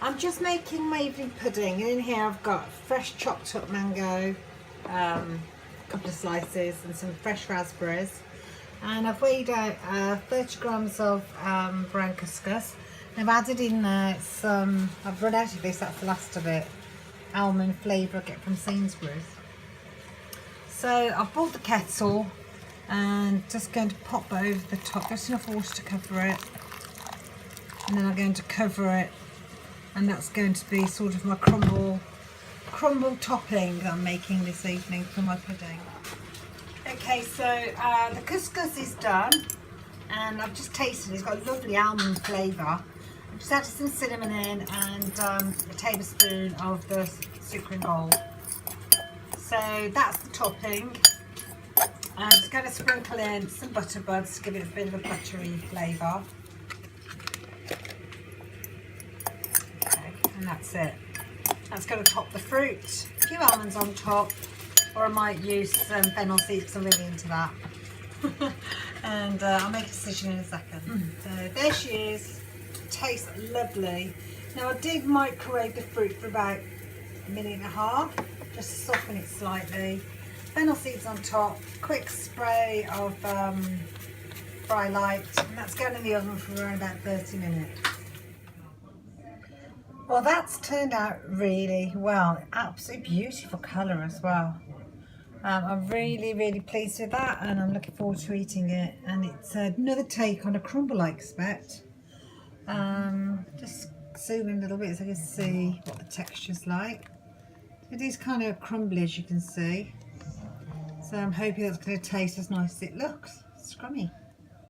I'm just making my evening pudding, and in here I've got fresh chopped up mango, a couple of slices, and some fresh raspberries. And I've weighed out 30 grams of brown couscous. And I've added in there some, I've run out of this, that's the last of it, almond flavour I get from Sainsbury's. So I've bought the kettle and just going to pop that over the top, just enough water to cover it. And then I'm going to cover it, and that's going to be sort of my crumble topping that I'm making this evening for my pudding. Okay, so the couscous is done, and I've just tasted it. It's got a lovely almond flavour. I've just added some cinnamon in and a tablespoon of the sukrin gold. So that's the topping. I'm just going to sprinkle in some butter buds to give it a bit of a buttery flavour. Okay, and that's it. That's going to top the fruit. A few almonds on top, or I might use some fennel seeds because I'm really into that. And I'll make a decision in a second. So there she is. Tastes lovely. Now I did microwave the fruit for about a minute and a half, just to soften it slightly. Fennel seeds on top, quick spray of fry light, and that's going in the oven for around about 30 minutes. Well, that's turned out really well. Absolutely beautiful colour as well. I'm really pleased with that, and I'm looking forward to eating it. And it's another take on a crumble, I expect. Just zoom in a little bit so you can see what the texture's like. It is kind of crumbly, as you can see. So I'm hoping that's going to taste as nice as it looks. Scrummy.